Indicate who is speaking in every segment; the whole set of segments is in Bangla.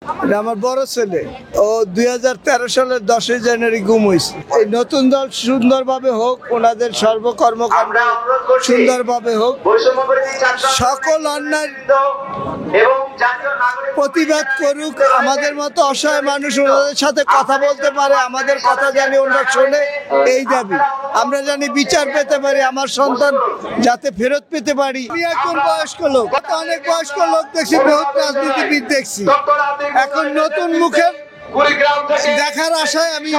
Speaker 1: এটা আমার বড় ছেলে। ও 2013 সালের 10ই জানুয়ারি গুম হয়েছে। এই নতুন দল সুন্দরভাবে হোক, ওনাদের সর্বকর্মকাণ্ড সুন্দরভাবে হোক, সকল অন্যায় প্রতিবাদ করুক, আমাদের মতো অসহায় মানুষ ওনাদের সাথে কথা বলতে পারে, আমাদের কথা জানি ওনারা শোনে, এই দাবি। আমরা জানি বিচার পেতে পারি, আমার সন্তান যাতে ফেরত পেতে পারি। আমি একজন বয়স্ক লোক, অনেক বয়স্ক লোক দেখছি, বহুত রাজনীতিবিদ দেখছি, এখন নতুন মুখের দেখার আশায় আমি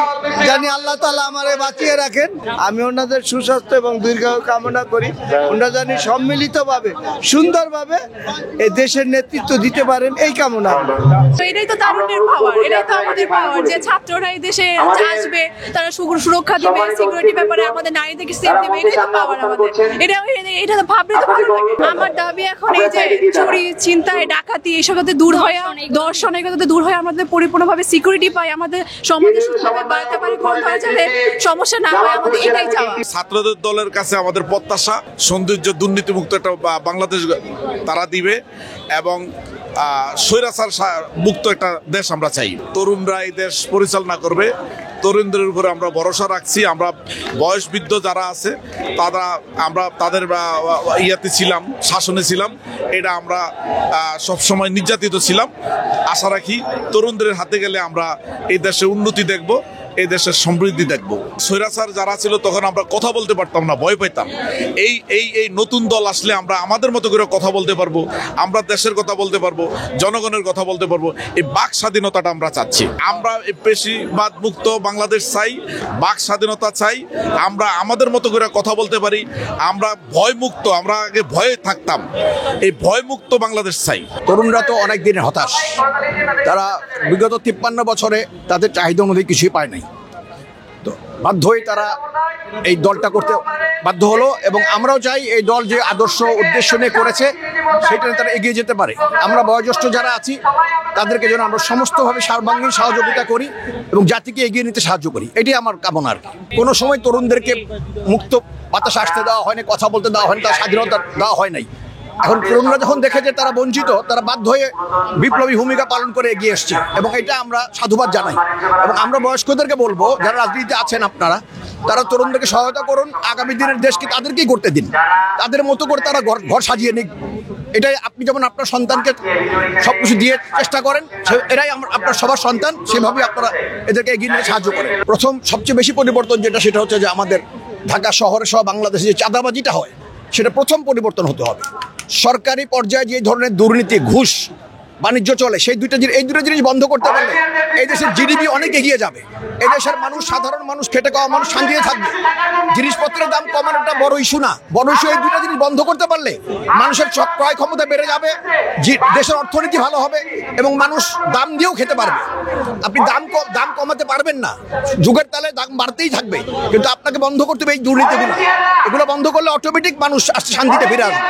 Speaker 1: জানি আল্লাহ তাআলা আমারে বাঁচিয়ে রাখেন। আমি ওনাদের সুস্বাস্থ্য এবং দীর্ঘায়ু কামনা করি। ওনারা জানি সম্মিলিতভাবে সুন্দরভাবে এই দেশের নেতৃত্ব দিতে পারেন, এই কামনা।
Speaker 2: এটাই তো তারুণ্যের পাওয়ার, এটাই তো আমাদের পাওয়ার, যে ছাত্ররা এই দেশে আসবে, তারা সুরক্ষা দিবে, সিকিউরিটি ব্যাপারে আমাদের নারীদেরকে সেফ দিবে, এটাই তো পাওয়ার আমাদের। এটা তো ভাবলে তো ভালো লাগে। আমার দাবি এখন এই যে চুরি, ছিনতাই, ডাকাতি এসব যাতে দূর হয়, দর্শন এগুলো যাতে দূর হয়, আমাদের পরিপূর্ণভাবে সিকিউরিটি পাই, আমাদের সমাজে সুস্থভাবে বাড়াতে পারি, কোনো ধরনের যাতে সমস্যা না হয়, আমাদের এটাই চাওয়া।
Speaker 3: ছাত্রদের দলের কাছে আমাদের প্রত্যাশা সৌন্দর্য দুর্নীতিমুক্ত একটা বাংলাদেশ তারা দিবে এবং স্বৈরাচার মুক্ত একটা দেশ আমরা চাই। তরুণরা এই দেশ পরিচালনা করবে, তরুণদের উপরে আমরা ভরসা রাখছি। আমরা বয়স বৃদ্ধ যারা আছে আমরা তাদের ইয়াতে ছিলাম, শাসনে ছিলাম, এটা আমরা সবসময় নির্যাতিত ছিলাম। আশা রাখি তরুণদের হাতে গেলে আমরা এই দেশে উন্নতি দেখব, এই দেশের সমৃদ্ধি দেখব। স্বৈরাচার যারা ছিল তখন আমরা কথা বলতে পারতাম না, ভয় পেতাম। এই নতুন দল আসলে আমরা আমাদের মতো করে কথা বলতে পারবো, আমরা দেশের কথা বলতে পারবো, জনগণের কথা বলতে পারবো। এই বাক স্বাধীনতাটা আমরা চাচ্ছি। আমরা এই পেশিবাদ মুক্ত বাংলাদেশ চাই, বাক স্বাধীনতা চাই, আমরা আমাদের মতো করে কথা বলতে পারি, আমরা ভয় মুক্ত, আমরা আগে ভয়ে থাকতাম, এই ভয় মুক্ত বাংলাদেশ চাই।
Speaker 4: তরুণরা তো অনেক দিনের হতাশ, তারা বিগত 53 বছরে তাদের চাহিদা অনুযায়ী কিছুই পায় নাই, তো বাধ্য হয়ে তারা এই দলটা করতে বাধ্য হলো। এবং আমরাও চাই এই দল যে আদর্শ উদ্দেশ্য নিয়ে করেছে সেটা তারা এগিয়ে যেতে পারে। আমরা বয়োজ্যেষ্ঠ যারা আছি তাদেরকে যেন আমরা সমস্তভাবে সর্বাঙ্গীন সহযোগিতা করি এবং জাতিকে এগিয়ে নিতে সাহায্য করি, এটাই আমার কামনা। আর কোনো সময় তরুণদেরকে মুক্ত বাতাস আসতে দেওয়া হয়নি, কথা বলতে দেওয়া হয়নি, তার স্বাধীনতা দেওয়া হয় নাই। এখন তরুণরা যখন দেখে যে তারা বঞ্চিত, তারা বাধ্য হয়ে বিপ্লবী ভূমিকা পালন করে এগিয়ে এসছে এবং এটা আমরা সাধুবাদ জানাই। এবং আমরা বয়স্কদেরকে বলবো, যারা রাজনীতিতে আছেন আপনারা, তারা তরুণদেরকে সহায়তা করুন, আগামী দিনের দেশকে তাদেরকেই করতে দিন, তাদের মতো করে তারা ঘর সাজিয়ে নিক। এটাই আপনি যেমন আপনার সন্তানকে সবকিছু দিয়ে চেষ্টা করেন, এরাই আপনার সবার সন্তান, সেভাবে আপনারা এদেরকে এগিয়ে নিতে সাহায্য করেন। প্রথম সবচেয়ে বেশি পরিবর্তন সেটা হচ্ছে যে আমাদের ঢাকা শহরে সহ বাংলাদেশে যে চাঁদাবাজিটা হয় সেটা প্রথম পরিবর্তন হতে হবে। সরকারি পর্যায়ে যে ধরনের দুর্নীতি, ঘুষ, বাণিজ্য চলে, এই দুটো জিনিস বন্ধ করতে পারলে এই দেশের জিডিপি অনেক এগিয়ে যাবে। এই দেশের মানুষ, সাধারণ মানুষ, খেটে খাওয়া মানুষ শান্তিতে থাকবে। জিনিসপত্রের দাম কমানোটা বড় ইস্যু না, বড় ইস্যু এই দুটো জিনিস বন্ধ করতে পারলে মানুষের ক্রয় ক্ষমতা বেড়ে যাবে, দেশের অর্থনীতি ভালো হবে এবং মানুষ দাম দিয়েও খেতে পারবে। আপনি দাম কমাতে পারবেন না, যুগের তালে দাম বাড়তেই থাকবে, কিন্তু আপনাকে বন্ধ করতে হবে এই দুর্নীতিগুলো। এগুলো বন্ধ করলে অটোমেটিক মানুষ শান্তিতে ফিরে আসবে।